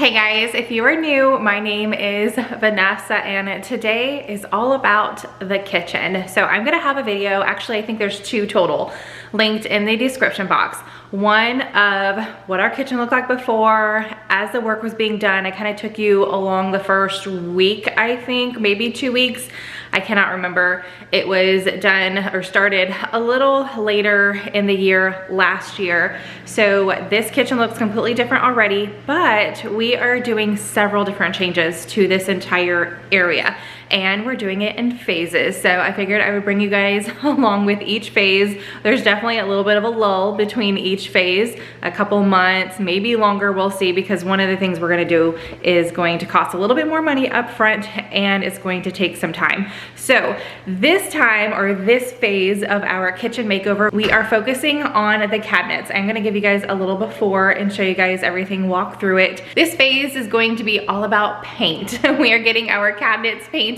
Hey guys, if you are new, my name is Vanessa and today is all about the kitchen. So I'm gonna have a video, actually I think there's two total, linked in the description box. One of what our kitchen looked like before as the work was being done. I kind of took you along the first week, I think, maybe 2 weeks. I cannot remember. It was done or started a little later in the year last year. So this kitchen looks completely different already, but we are doing several different changes to this entire area and we're doing it in phases. So I figured I would bring you guys along with each phase. There's definitely a little bit of a lull between each phase, a couple months, maybe longer, we'll see, because one of the things we're gonna do is going to cost a little bit more money up front and it's going to take some time. So this time, or this phase of our kitchen makeover, we are focusing on the cabinets. I'm gonna give you guys a little before and show you guys everything, walk through it. This phase is going to be all about paint. We are getting our cabinets painted.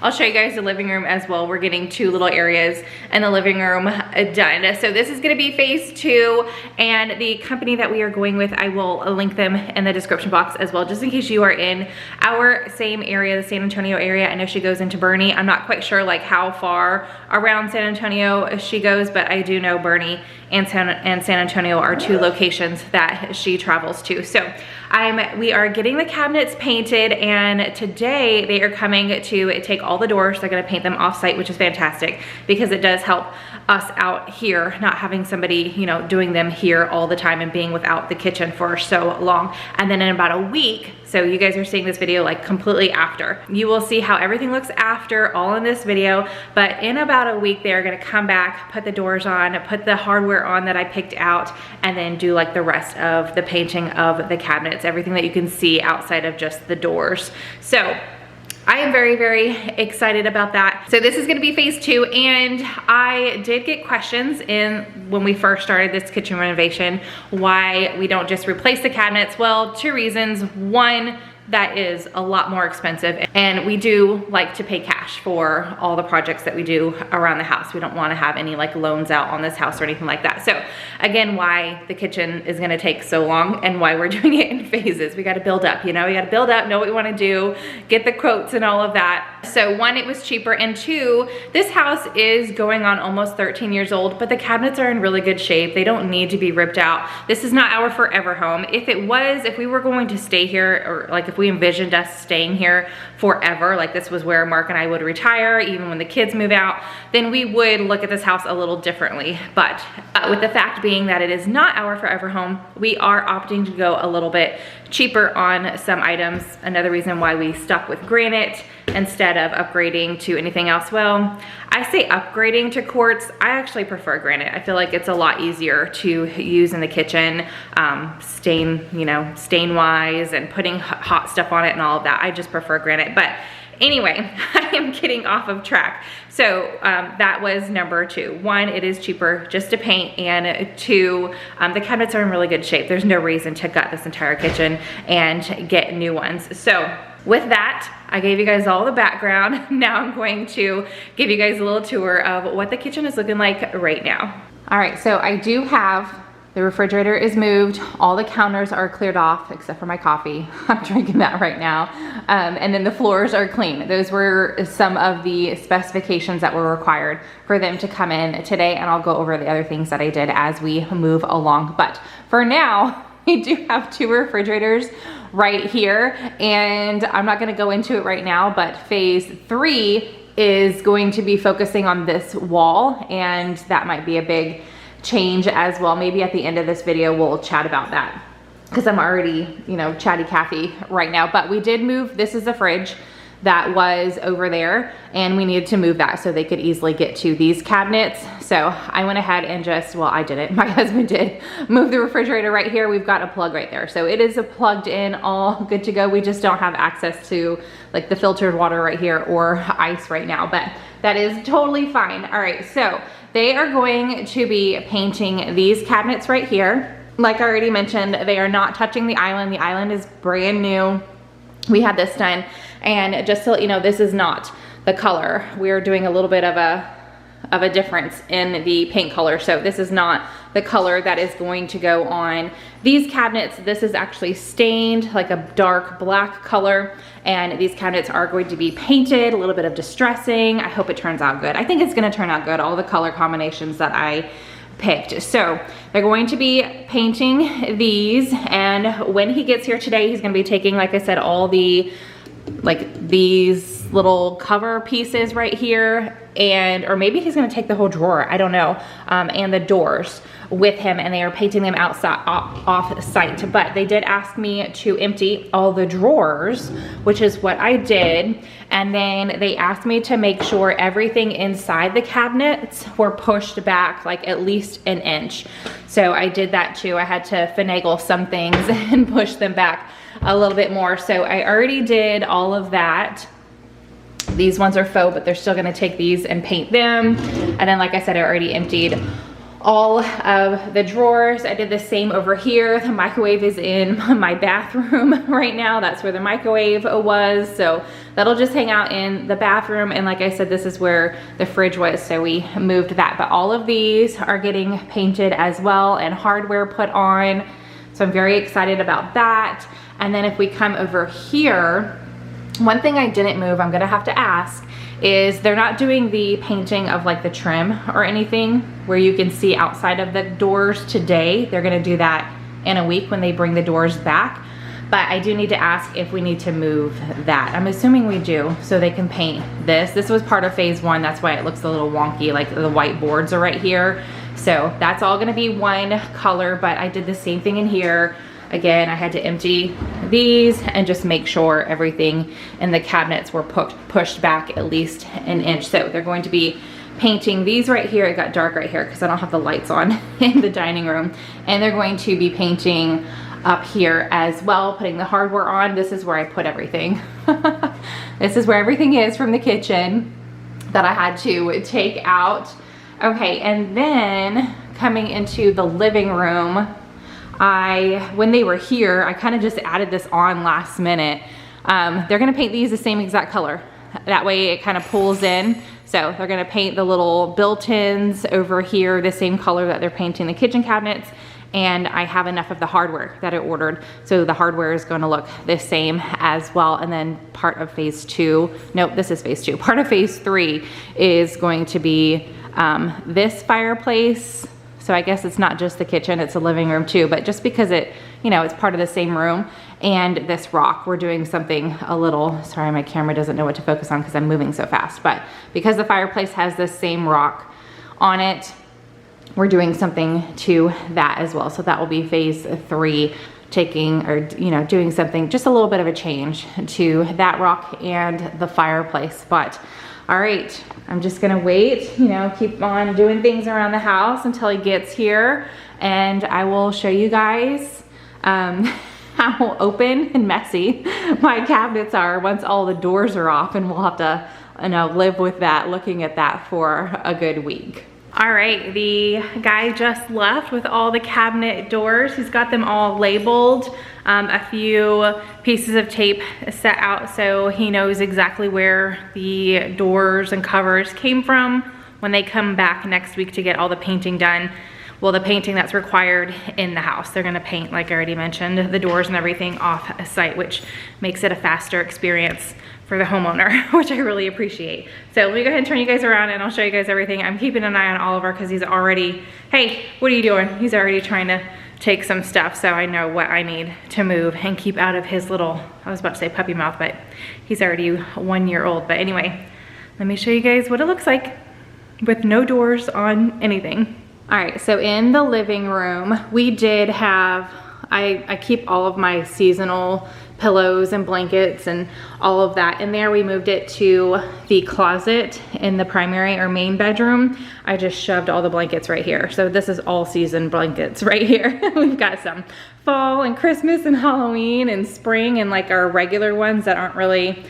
I'll show you guys the living room as well. We're getting two little areas in the living room done. So this is gonna be phase 2, and the company that we are going with, I will link them in the description box as well, just in case you are in our same area, the San Antonio area. I know she goes into Bernie. I'm not quite sure like how far around San Antonio she goes, but I do know Bernie and San Antonio are two locations that she travels to. So we are getting the cabinets painted, and today they are coming to take all the doors. They're gonna paint them off-site, which is fantastic because it does help us out here, not having somebody, you know, doing them here all the time and being without the kitchen for so long. And then in about a week, so you guys are seeing this video like completely after. You will see how everything looks after, all in this video, but in about a week, they're gonna come back, put the doors on, put the hardware on that I picked out, and then do like the rest of the painting of the cabinets, everything that you can see outside of just the doors. So I am very, very excited about that. So this is gonna be phase 2, and I did get questions when we first started this kitchen renovation, why we don't just replace the cabinets. Well, 2 reasons. One, that is a lot more expensive, and we do like to pay cash for all the projects that we do around the house. We don't want to have any like loans out on this house or anything like that. So again, why the kitchen is going to take so long and why we're doing it in phases. We got to build up, you know, we got to build up, know what we want to do, get the quotes and all of that. So 1, it was cheaper, and 2, this house is going on almost 13 years old, but the cabinets are in really good shape. They don't need to be ripped out. This is not our forever home. If we were going to stay here, or like if we envisioned us staying here forever, like this was where Mark and I would retire, even when the kids move out, then we would look at this house a little differently. But with the fact being that it is not our forever home, we are opting to go a little bit cheaper on some items. Another reason why we stuck with granite instead of upgrading to anything else. Well, I say upgrading to quartz. I actually prefer granite. I feel like it's a lot easier to use in the kitchen, stain wise, and putting hot stuff on it and all of that. I just prefer granite. But anyway, I am getting off of track. So that was number 2. 1, it is cheaper just to paint, and 2, the cabinets are in really good shape. There's no reason to gut this entire kitchen and get new ones. So with that, I gave you guys all the background. Now I'm going to give you guys a little tour of what the kitchen is looking like right now. All right, so I do have, the refrigerator is moved, all the counters are cleared off except for my coffee. I'm drinking that right now. And then the floors are clean. Those were some of the specifications that were required for them to come in today, and I'll go over the other things that I did as we move along. But for now, we do have 2 refrigerators right here, and I'm not gonna go into it right now, but phase 3 is going to be focusing on this wall, and that might be a big change as well. Maybe at the end of this video we'll chat about that, because I'm already, you know, chatty Cathy right now. But we did move, this is a fridge that was over there, and we needed to move that so they could easily get to these cabinets. So I went ahead and just, well, I didn't, my husband did, move the refrigerator right here. We've got a plug right there. So it is plugged in, all good to go. We just don't have access to like the filtered water right here or ice right now, but that is totally fine. All right, so they are going to be painting these cabinets right here. Like I already mentioned, they are not touching the island. The island is brand new. We had this done, and just to let you know, this is not the color. We're doing a little bit of a difference in the paint color. So this is not the color that is going to go on these cabinets. This is actually stained like a dark black color, and these cabinets are going to be painted, a little bit of distressing. I hope it turns out good. I think it's gonna turn out good, all the color combinations that I picked. So they're going to be painting these, and when he gets here today, he's gonna be taking, like I said, all the, like these little cover pieces right here, and, or maybe he's gonna take the whole drawer, I don't know, and the doors with him, and they are painting them outside, off site. But they did ask me to empty all the drawers, which is what I did. And then they asked me to make sure everything inside the cabinets were pushed back like at least an inch. So I did that too. I had to finagle some things and push them back a little bit more. So I already did all of that. These ones are faux, but they're still gonna take these and paint them. And then, like I said, I already emptied all of the drawers. I did the same over here. The microwave is in my bathroom right now. That's where the microwave was. So that'll just hang out in the bathroom. And like I said, this is where the fridge was, so we moved that. But all of these are getting painted as well and hardware put on. So I'm very excited about that. And then if we come over here, one thing I didn't move, I'm gonna have to ask, is they're not doing the painting of like the trim or anything where you can see outside of the doors today. They're gonna do that in a week when they bring the doors back. But I do need to ask if we need to move that. I'm assuming we do, so they can paint this. This was part of phase one, that's why it looks a little wonky, like the white boards are right here. So that's all gonna be one color, but I did the same thing in here. Again, I had to empty these and just make sure everything in the cabinets were pushed back at least an inch. So they're going to be painting these right here. It got dark right here because I don't have the lights on in the dining room. And they're going to be painting up here as well, putting the hardware on. This is where I put everything. This is where everything is from the kitchen that I had to take out. Okay, and then coming into the living room, when they were here, I kind of just added this on last minute. They're gonna paint these the same exact color. That way it kind of pulls in. So they're gonna paint the little built-ins over here the same color that they're painting the kitchen cabinets. And I have enough of the hardware that I ordered. So the hardware is gonna look the same as well. And then part of phase two, nope, this is phase two. Part of phase three is going to be this fireplace. So I guess it's not just the kitchen, it's a living room too, but just because it, you know, it's part of the same room. And this rock, we're doing something a little, sorry, my camera doesn't know what to focus on because I'm moving so fast, but because the fireplace has this same rock on it, we're doing something to that as well. So that will be phase three, taking, or, you know, doing something, just a little bit of a change to that rock and the fireplace. But all right, I'm just gonna wait, you know, keep on doing things around the house until he gets here, and I will show you guys how open and messy my cabinets are once all the doors are off, and we'll have to, you know, live with that, looking at that for a good week. All right, the guy just left with all the cabinet doors. He's got them all labeled, a few pieces of tape set out so he knows exactly where the doors and covers came from when they come back next week to get all the painting done. Well, the painting that's required in the house. They're gonna paint, like I already mentioned, the doors and everything off site, which makes it a faster experience for the homeowner, which I really appreciate. So let me go ahead and turn you guys around and I'll show you guys everything. I'm keeping an eye on Oliver because he's already, hey, what are you doing? He's already trying to take some stuff, so I know what I need to move and keep out of his little, I was about to say puppy mouth, but he's already 1 year old. But anyway, let me show you guys what it looks like with no doors on anything. All right, so in the living room, we did have, I keep all of my seasonal pillows and blankets and all of that in there. We moved it to the closet in the primary or main bedroom. I just shoved all the blankets right here. So this is all season blankets right here. We've got some fall and Christmas and Halloween and spring, and like our regular ones that aren't really,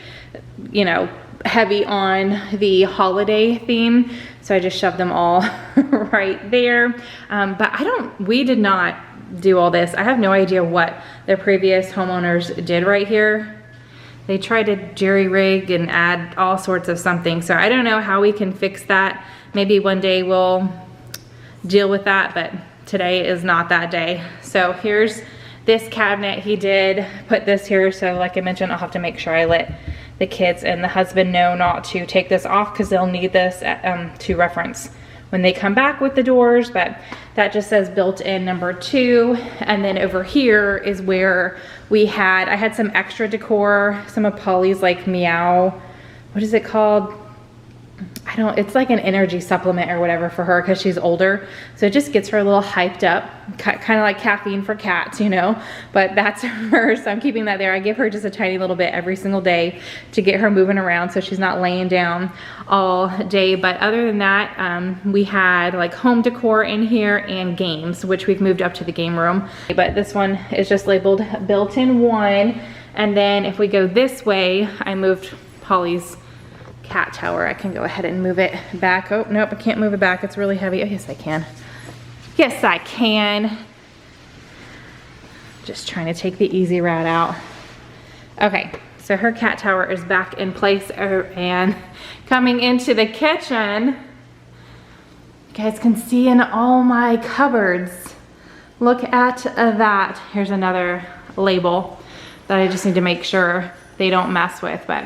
you know, heavy on the holiday theme. So I just shoved them all right there. But we did not do all this. I have no idea what the previous homeowners did right here. They tried to jerry rig and add all sorts of something. So I don't know how we can fix that. Maybe one day we'll deal with that, but today is not that day. So here's this cabinet. He did put this here, so like I mentioned, I'll have to make sure I let the kids and the husband know not to take this off because they'll need this to reference when they come back with the doors. But that just says built-in number 2. And then over here is where I had some extra decor, some of Polly's like Meow, what is it called? It's like an energy supplement or whatever for her because she's older. So it just gets her a little hyped up, kind of like caffeine for cats, you know, but that's her. So I'm keeping that there. I give her just a tiny little bit every single day to get her moving around so she's not laying down all day. But other than that, we had like home decor in here and games, which we've moved up to the game room. But this one is just labeled built-in 1. And then if we go this way, I moved Polly's cat tower. I can go ahead and move it back. Oh, nope, I can't move it back. It's really heavy. Oh, yes, I can. Yes, I can. Just trying to take the easy route out. Okay, so her cat tower is back in place, and coming into the kitchen, you guys can see in all my cupboards. Look at that. Here's another label that I just need to make sure they don't mess with, but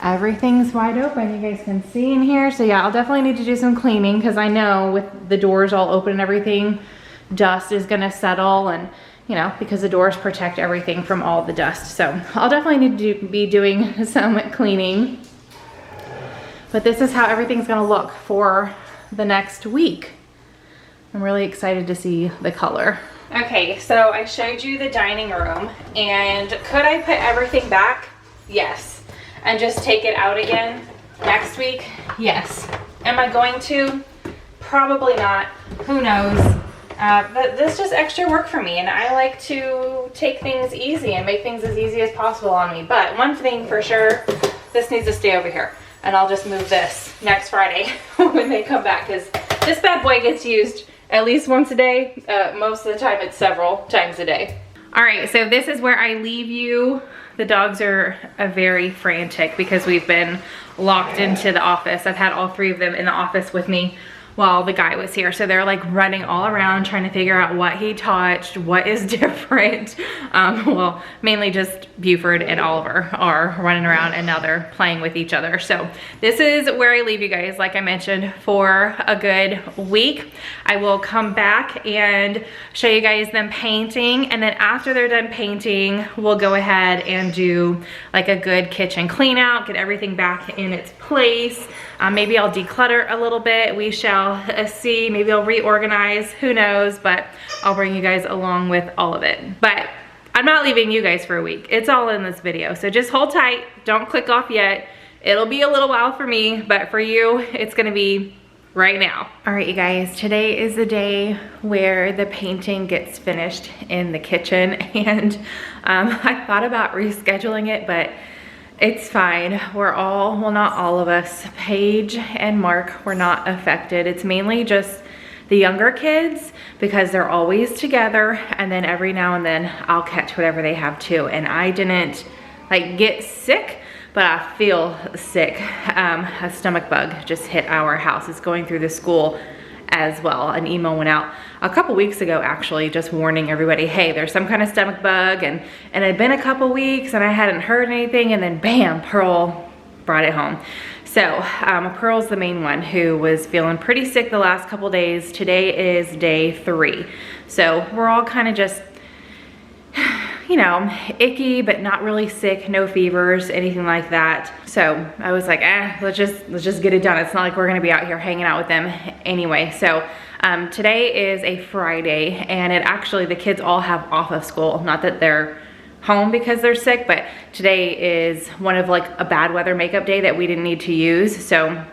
everything's wide open. You guys can see in here. So yeah, I'll definitely need to do some cleaning because I know with the doors all open and everything, dust is gonna settle, and you know, because the doors protect everything from all the dust. So I'll definitely need to be doing some cleaning. But this is how everything's gonna look for the next week. I'm really excited to see the color. Okay, so I showed you the dining room, and could I put everything back? Yes. And just take it out again next week? Yes. Am I going to? Probably not. Who knows? But this is just extra work for me, and I like to take things easy and make things as easy as possible on me. But one thing for sure, this needs to stay over here, and I'll just move this next Friday when they come back, because this bad boy gets used at least once a day. Most of the time it's several times a day. All right, so this is where I leave you. The dogs are very frantic because we've been locked into the office. I've had all 3 of them in the office with me while the guy was here. So they're like running all around trying to figure out what he touched, what is different. Well, mainly just Buford and Oliver are running around, and now they're playing with each other. So this is where I leave you guys, like I mentioned, for a good week. I will come back and show you guys them painting, and then after they're done painting, we'll go ahead and do like a good kitchen clean out, get everything back in its place. Maybe I'll declutter a little bit. We shall see. Maybe I'll reorganize. Who knows? But I'll bring you guys along with all of it. But I'm not leaving you guys for a week. It's all in this video. So just hold tight. Don't click off yet. It'll be a little while for me, but for you, it's gonna be right now. All right, you guys, today is the day where the painting gets finished in the kitchen. And I thought about rescheduling it, but it's fine. We're all, well, not all of us, Paige and Mark were not affected. It's mainly just the younger kids because they're always together, and then every now and then I'll catch whatever they have too. And I didn't like get sick, but I feel sick. A stomach bug just hit our house. It's going through the school as well. An email went out a couple weeks ago actually, just warning everybody, hey, there's some kind of stomach bug, and it had been a couple weeks and I hadn't heard anything, and then bam, Pearl brought it home. So Pearl's the main one who was feeling pretty sick the last couple days. Today is day 3. So we're all kind of just, you know, icky, but not really sick, no fevers, anything like that. So I was like, let's just get it done. It's not like we're gonna be out here hanging out with them anyway. So today is a Friday, and it actually, the kids all have off of school. Not that they're home because they're sick, but today is one of like a bad weather makeup day that we didn't need to use. So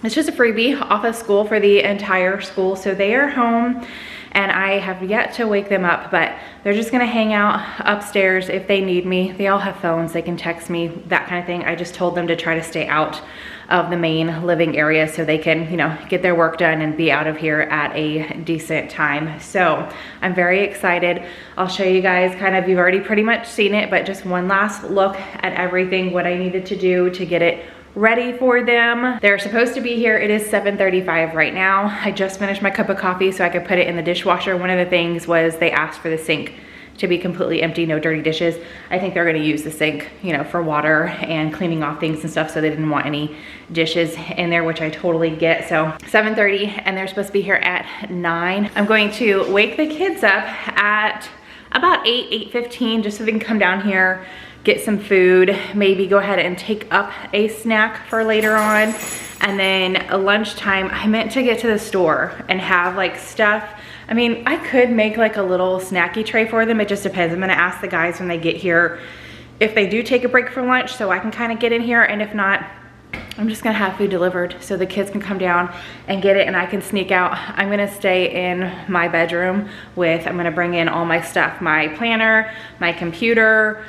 it's just a freebie off of school for the entire school. So they are home, and I have yet to wake them up, but they're just gonna hang out upstairs if they need me. They all have phones, they can text me, that kind of thing. I just told them to try to stay out of the main living area so they can, you know, get their work done and be out of here at a decent time. So I'm very excited. I'll show you guys kind of, you've already pretty much seen it, but just one last look at everything, what I needed to do to get it ready for them. They're supposed to be here. It is 7:35 right now. I just finished my cup of coffee so I could put it in the dishwasher. One of the things was they asked for the sink to be completely empty, no dirty dishes. I think they're gonna use the sink, you know, for water and cleaning off things and stuff, so they didn't want any dishes in there, which I totally get. So 7:30, and they're supposed to be here at 9. I'm going to wake the kids up at about 8:15, just so they can come down here, get some food, maybe go ahead and take up a snack for later on. And then lunchtime, I meant to get to the store and have like stuff. I mean, I could make like a little snacky tray for them. It just depends. I'm gonna ask the guys when they get here if they do take a break for lunch, so I can kind of get in here, and if not, I'm just gonna have food delivered so the kids can come down and get it and I can sneak out. I'm gonna stay in my bedroom I'm gonna bring in all my stuff, my planner, my computer.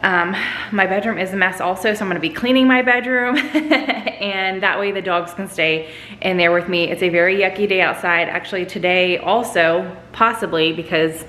My bedroom is a mess also, so I'm gonna be cleaning my bedroom and that way the dogs can stay in there with me. It's a very yucky day outside. Actually today also, possibly because,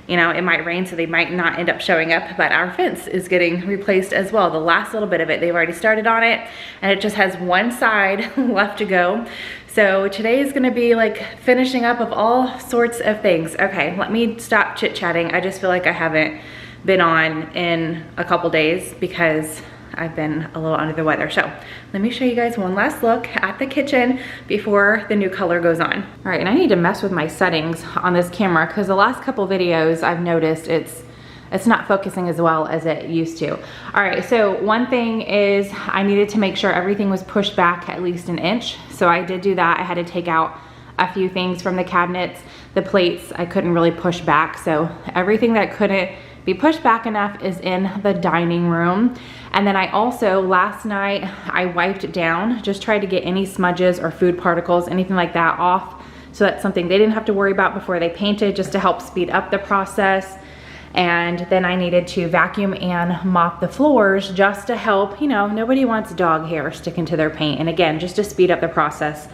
you know, it might rain, so they might not end up showing up, but our fence is getting replaced as well. The last little bit of it, they've already started on it, and it just has one side left to go. So today is gonna be like finishing up of all sorts of things. Okay, let me stop chit-chatting. I just feel like I haven't been on in a couple days because I've been a little under the weather. So let me show you guys one last look at the kitchen before the new color goes on. All right, and I need to mess with my settings on this camera because the last couple videos I've noticed it's not focusing as well as it used to. All right, so one thing is I needed to make sure everything was pushed back at least an inch. So I did do that. I had to take out a few things from the cabinets. The plates I couldn't really push back, so everything that couldn't be pushed back enough is in the dining room. And then I also, last night, I wiped down, just tried to get any smudges or food particles, anything like that off. So that's something they didn't have to worry about before they painted, just to help speed up the process. And then I needed to vacuum and mop the floors just to help, you know, nobody wants dog hair sticking to their paint. And again, just to speed up the process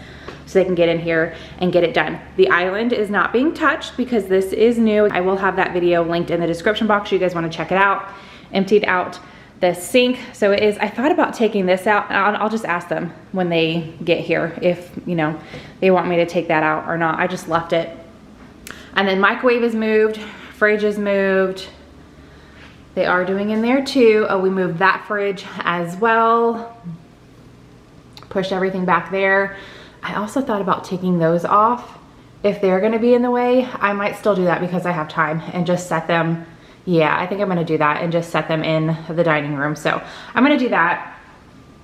so they can get in here and get it done. The island is not being touched because this is new. I will have that video linked in the description box. You guys want to check it out. Emptied out the sink. So it is, I thought about taking this out. I'll just ask them when they get here if, you know, they want me to take that out or not. I just left it. And then microwave is moved, fridge is moved. They are doing in there too. Oh, we moved that fridge as well. Pushed everything back there. I also thought about taking those off. If they're gonna be in the way, I might still do that because I have time and just set them. Yeah, I think I'm gonna do that and just set them in the dining room. So I'm gonna do that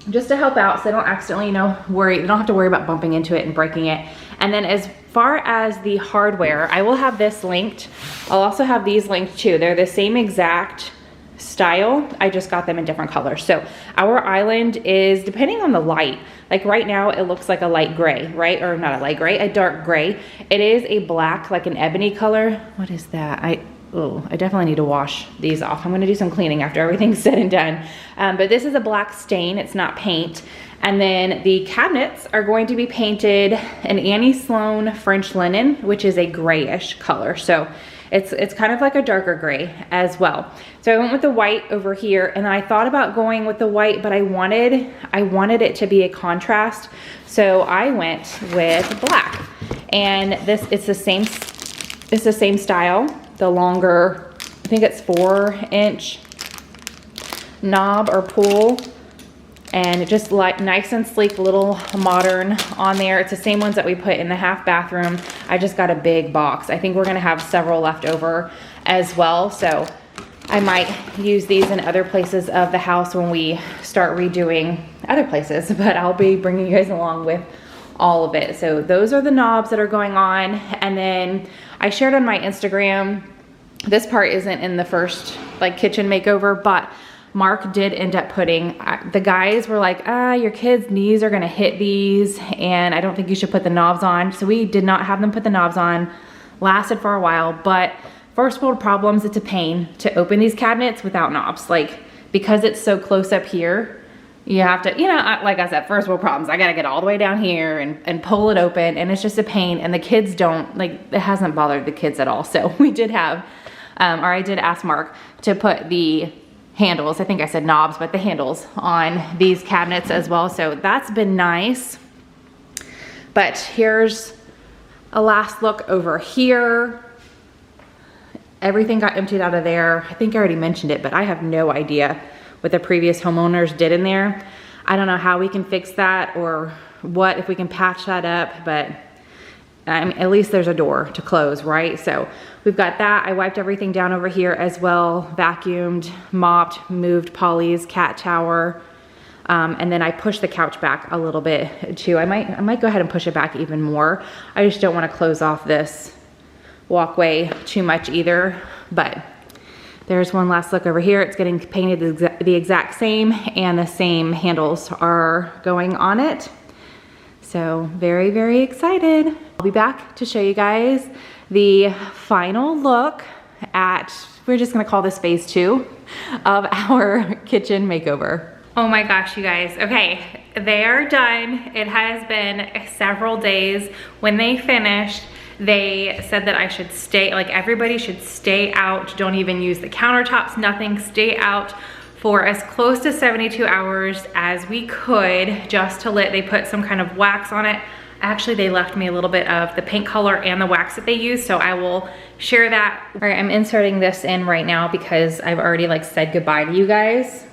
just to help out so they don't accidentally, you know, they don't have to worry about bumping into it and breaking it. And then as far as the hardware, I will have this linked. I'll also have these linked too. They're the same exact style. I just got them in different colors. So our island is, depending on the light, like right now it looks like a light gray, right? Or not a light gray, a dark gray. It is a black, like an ebony color. What is that? I definitely need to wash these off. I'm gonna do some cleaning after everything's said and done. But this is a black stain, it's not paint. And then the cabinets are going to be painted an Annie Sloan French linen, which is a grayish color. So it's kind of like a darker gray as well. So I went with the white over here, and I thought about going with the white, but I wanted it to be a contrast. So I went with black. And it's the same style, the longer, I think it's 4-inch knob or pull. And just like nice and sleek, little modern on there. It's the same ones that we put in the half bathroom. I just got a big box. I think we're gonna have several left over as well. So I might use these in other places of the house when we start redoing other places, but I'll be bringing you guys along with all of it. So those are the knobs that are going on. And then I shared on my Instagram, this part isn't in the first like kitchen makeover, but Mark did end up putting, the guys were like, your kids' knees are gonna hit these and I don't think you should put the knobs on. So we did not have them put the knobs on. Lasted for a while, but first world problems, it's a pain to open these cabinets without knobs. Like, because it's so close up here, you have to, you know, like I said, first world problems. I gotta get all the way down here and pull it open, and it's just a pain. And the kids don't, like, it hasn't bothered the kids at all. So we did have, or I did ask Mark to put the handles. I think I said knobs, but the handles on these cabinets as well. So that's been nice. But here's a last look over here. Everything got emptied out of there. I think I already mentioned it, but I have no idea what the previous homeowners did in there. I don't know how we can fix that or what, if we can patch that up, but I mean, at least there's a door to close, right? So we've got that. I wiped everything down over here as well, vacuumed, mopped, moved Polly's cat tower. And then I pushed the couch back a little bit too. I might go ahead and push it back even more. I just don't want to close off this walkway too much either, but there's one last look over here. It's getting painted the exact same, and the same handles are going on it. So very, very excited. I'll be back to show you guys the final look at, we're just gonna call this phase 2 of our kitchen makeover. Oh my gosh, you guys. Okay, they are done. It has been several days. When they finished, they said that I should stay, like everybody should stay out. Don't even use the countertops, nothing. Stay out for as close to 72 hours as we could, just to let, they put some kind of wax on it. Actually, they left me a little bit of the paint color and the wax that they use, so I will share that. All right, I'm inserting this in right now because I've already like said goodbye to you guys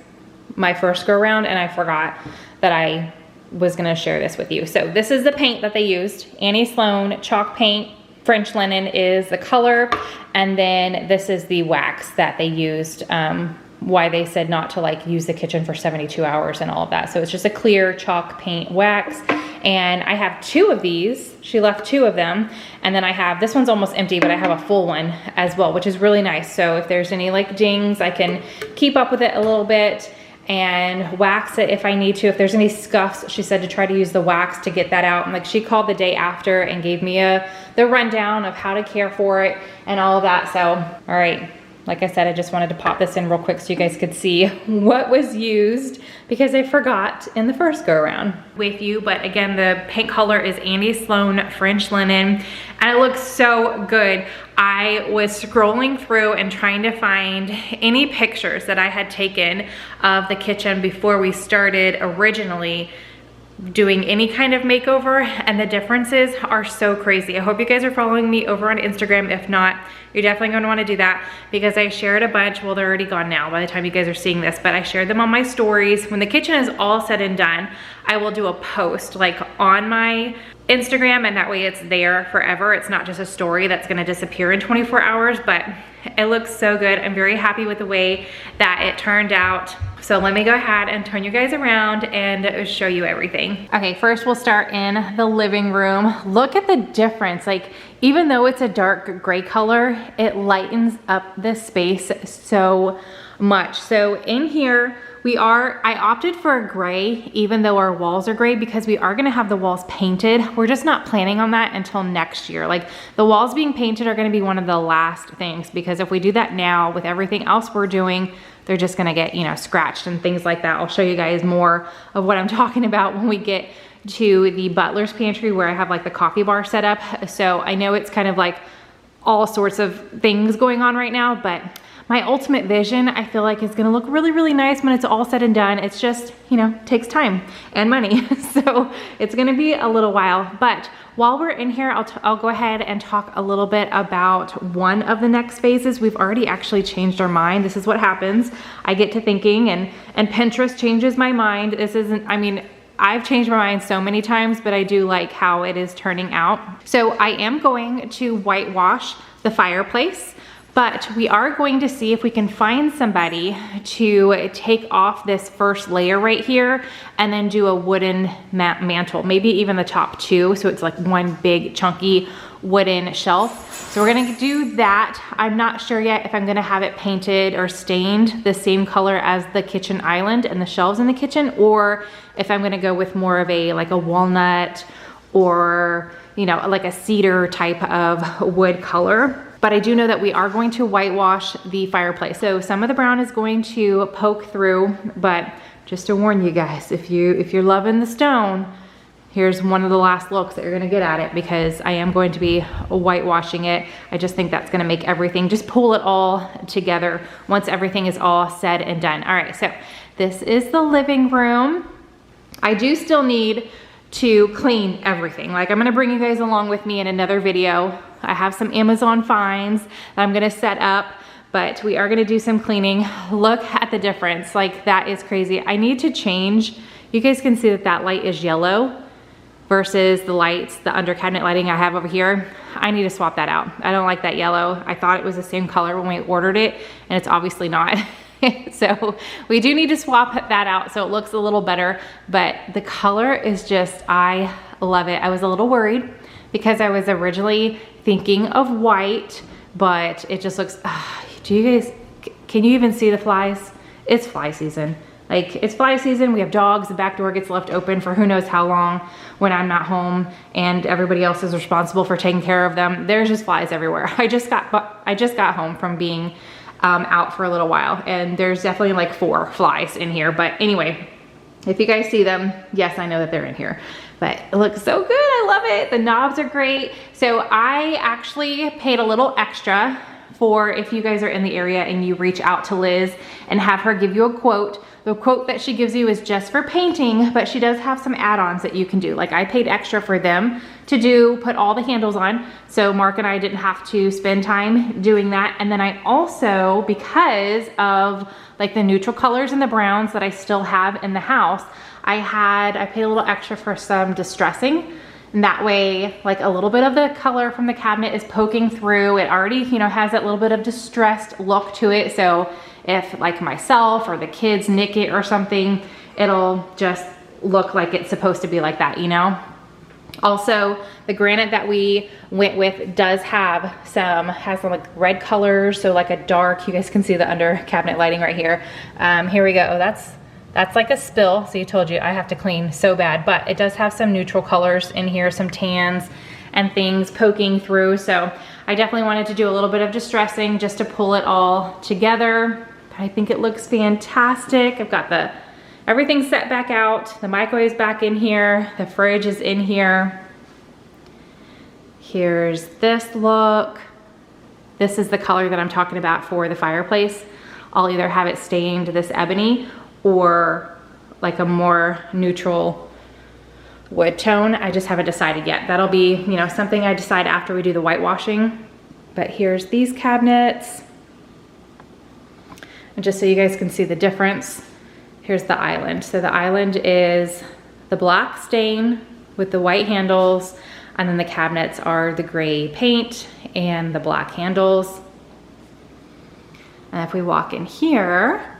my first go around, and I forgot that I was gonna share this with you. So this is the paint that they used. Annie Sloan chalk paint, French linen is the color, and then this is the wax that they used. Why they said not to like use the kitchen for 72 hours and all of that. So it's just a clear chalk paint wax. And I have 2 of these. She left 2 of them. And then I have, this one's almost empty, but I have a full one as well, which is really nice. So if there's any like dings, I can keep up with it a little bit and wax it if I need to. If there's any scuffs, she said to try to use the wax to get that out. And like she called the day after and gave me the rundown of how to care for it and all of that. So, all right. Like I said, I just wanted to pop this in real quick so you guys could see what was used because I forgot in the first go around with you. But again, the paint color is Annie Sloan French linen, and it looks so good. I was scrolling through and trying to find any pictures that I had taken of the kitchen before we started originally doing any kind of makeover, and the differences are so crazy. I hope you guys are following me over on Instagram. If not, you're definitely going to want to do that because I shared a bunch. Well, they're already gone now by the time you guys are seeing this, but I shared them on my stories. When the kitchen is all said and done, I will do a post like on my Instagram, and that way it's there forever. It's not just a story that's going to disappear in 24 hours, but it looks so good. I'm very happy with the way that it turned out. So let me go ahead and turn you guys around and show you everything. Okay, first we'll start in the living room. Look at the difference. Like, even though it's a dark gray color, it lightens up this space so much. So in here, I opted for a gray, even though our walls are gray, because we are gonna have the walls painted. We're just not planning on that until next year. Like, the walls being painted are gonna be one of the last things, because if we do that now with everything else we're doing, they're just gonna get, you know, scratched and things like that. I'll show you guys more of what I'm talking about when we get to the butler's pantry where I have like the coffee bar set up. So I know it's kind of like all sorts of things going on right now, but my ultimate vision, I feel like, is gonna look really, really nice when it's all said and done. It's just, you know, takes time and money. So it's gonna be a little while. But while we're in here, I'll go ahead and talk a little bit about one of the next phases. We've already actually changed our mind. This is what happens. I get to thinking and Pinterest changes my mind. This isn't, I mean, I've changed my mind so many times, but I do like how it is turning out. So I am going to whitewash the fireplace. But we are going to see if we can find somebody to take off this first layer right here and then do a wooden mantle, maybe even the top 2. So it's like one big chunky wooden shelf. So we're gonna do that. I'm not sure yet if I'm gonna have it painted or stained the same color as the kitchen island and the shelves in the kitchen, or if I'm gonna go with more of a like a walnut or, you know, like a cedar type of wood color. But I do know that we are going to whitewash the fireplace. So some of the brown is going to poke through, but just to warn you guys, if you're loving the stone, here's one of the last looks that you're gonna get at it, because I am going to be whitewashing it. I just think that's gonna make everything, just pull it all together once everything is all said and done. All right, so this is the living room. I do still need to clean everything. Like, I'm gonna bring you guys along with me in another video. I have some Amazon finds that I'm gonna set up, but we are gonna do some cleaning. Look at the difference, like that is crazy. I need to change, you guys can see that that light is yellow versus the lights, the under cabinet lighting I have over here. I need to swap that out. I don't like that yellow. I thought it was the same color when we ordered it, and it's obviously not. So we do need to swap that out so it looks a little better, but the color is just, I love it. I was a little worried because I was originally thinking of white, but it just looks, do you guys, can you even see the flies? It's fly season. Like, it's fly season, we have dogs, the back door gets left open for who knows how long when I'm not home and everybody else is responsible for taking care of them. There's just flies everywhere. I just got home from being out for a little while, and there's definitely like 4 flies in here. But anyway, if you guys see them, yes, I know that they're in here, but it looks so good. I love it. The knobs are great. So I actually paid a little extra for, if you guys are in the area and you reach out to Liz and have her give you a quote. The quote that she gives you is just for painting, but she does have some add-ons that you can do. Like, I paid extra for them to put all the handles on, so Mark and I didn't have to spend time doing that. And then I also, because of like the neutral colors and the browns that I still have in the house, I paid a little extra for some distressing. And that way, like, a little bit of the color from the cabinet is poking through. It already, you know, has that little bit of distressed look to it. So if like myself or the kids nick it or something, it'll just look like it's supposed to be like that, you know? Also, the granite that we went with does has some like red colors. So like a dark, you guys can see the under cabinet lighting right here. Here we go. That's like a spill. So you told you I have to clean so bad, but it does have some neutral colors in here, some tans and things poking through. So I definitely wanted to do a little bit of distressing just to pull it all together. But I think it looks fantastic. I've got everything set back out. The microwave's back in here. The fridge is in here. Here's this look. This is the color that I'm talking about for the fireplace. I'll either have it stained this ebony or like a more neutral wood tone. I just haven't decided yet. That'll be, you know, something I decide after we do the whitewashing. But here's these cabinets. And just so you guys can see the difference, here's the island. So the island is the black stain with the white handles, and then the cabinets are the gray paint and the black handles. And if we walk in here,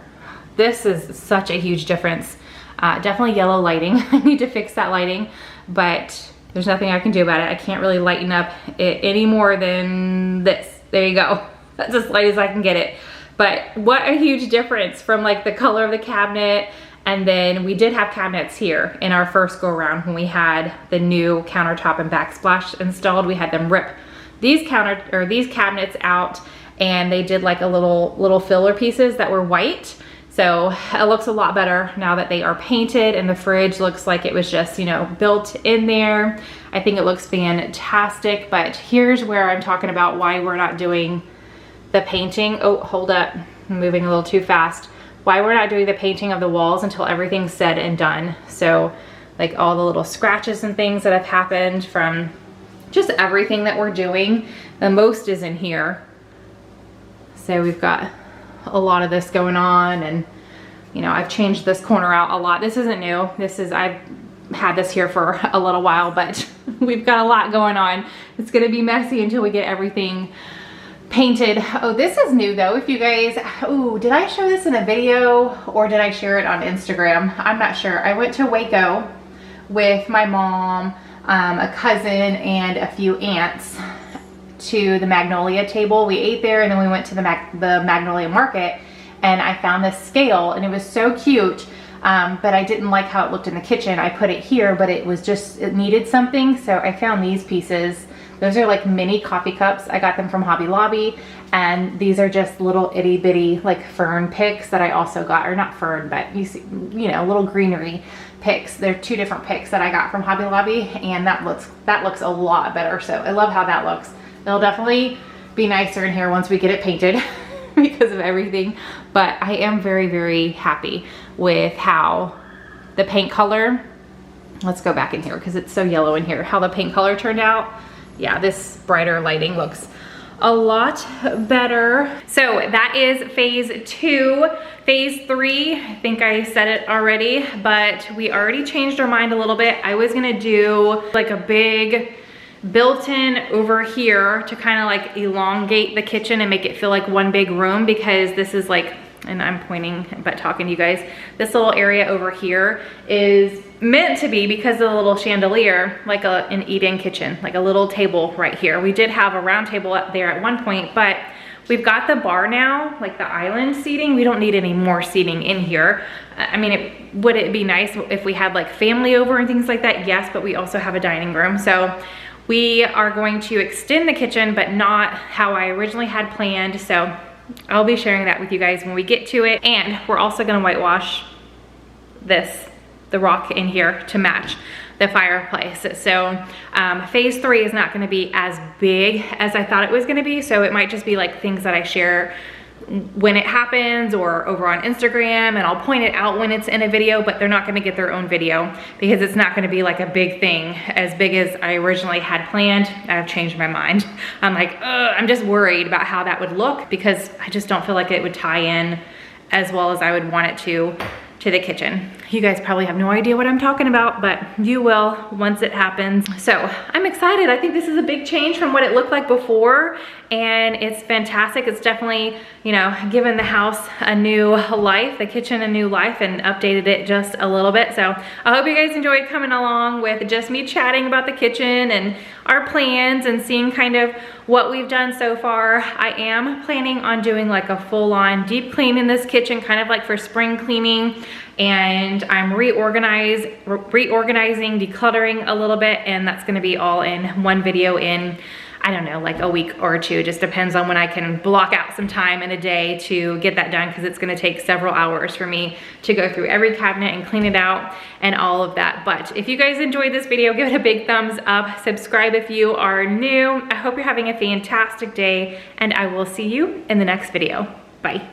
this is such a huge difference. Definitely yellow lighting. I need to fix that lighting, but there's nothing I can do about it. I can't really lighten up it any more than this. There you go. That's as light as I can get it. But what a huge difference from like the color of the cabinet. And then we did have cabinets here in our first go around when we had the new countertop and backsplash installed. We had them rip these cabinets out, and they did like a little filler pieces that were white. So it looks a lot better now that they are painted, and the fridge looks like it was just, you know, built in there. I think it looks fantastic. But here's where I'm talking about why we're not doing the painting. Oh, hold up, I'm moving a little too fast. Why we're not doing the painting of the walls until everything's said and done. So like all the little scratches and things that have happened from just everything that we're doing, the most is in here. So we've got a lot of this going on, and you know, I've changed this corner out a lot. This isn't new. I've had this here for a little while, but we've got a lot going on. It's gonna be messy until we get everything painted. Oh, this is new though. If you guys, oh, did I show this in a video or did I share it on Instagram? I'm not sure. I went to Waco with my mom, a cousin, and a few aunts to the Magnolia table. We ate there, and then we went to the Magnolia market, and I found this scale, and it was so cute, but I didn't like how it looked in the kitchen. I put it here, but it needed something, so I found these pieces Those are like mini coffee cups. I got them from Hobby Lobby, and these are just little itty bitty like fern picks that I also got, or not fern, but you see, you know, little greenery picks. They're 2 different picks that I got from Hobby Lobby, and that looks a lot better. So I love how that looks. It'll definitely be nicer in here once we get it painted because of everything. But I am very, very happy with how the paint color, let's go back in here because it's so yellow in here, how the paint color turned out. Yeah, this brighter lighting looks a lot better. So that is phase 2. Phase 3, I think I said it already, but we already changed our mind a little bit. I was gonna do like a big built-in over here to kind of like elongate the kitchen and make it feel like one big room, because this is like, and I'm pointing but talking to you guys, this little area over here is meant to be, because of the little chandelier, like an eat-in kitchen, like a little table right here. We did have a round table up there at one point, but we've got the bar now, like the island seating. We don't need any more seating in here. I mean, would it be nice if we had like family over and things like that? Yes, but we also have a dining room. So we are going to extend the kitchen, but not how I originally had planned. So I'll be sharing that with you guys when we get to it. And we're also gonna whitewash the rock in here to match the fireplace. So phase 3 is not gonna be as big as I thought it was gonna be. So it might just be like things that I share when it happens or over on Instagram, and I'll point it out when it's in a video, but they're not gonna get their own video because it's not gonna be like a big thing as big as I originally had planned. I've changed my mind. I'm like, I'm just worried about how that would look, because I just don't feel like it would tie in as well as I would want it to the kitchen. You guys probably have no idea what I'm talking about, but you will once it happens. So I'm excited. I think this is a big change from what it looked like before, and it's fantastic. It's definitely, you know, given the house a new life, the kitchen a new life, and updated it just a little bit. So I hope you guys enjoyed coming along with just me chatting about the kitchen and our plans and seeing kind of what we've done so far. I am planning on doing like a full-on deep clean in this kitchen, kind of like for spring cleaning, and I'm reorganizing, decluttering a little bit, and that's gonna be all in one video in, I don't know, like a week or 2. Just depends on when I can block out some time in a day to get that done, because it's gonna take several hours for me to go through every cabinet and clean it out and all of that. But if you guys enjoyed this video, give it a big thumbs up. Subscribe if you are new. I hope you're having a fantastic day, and I will see you in the next video. Bye.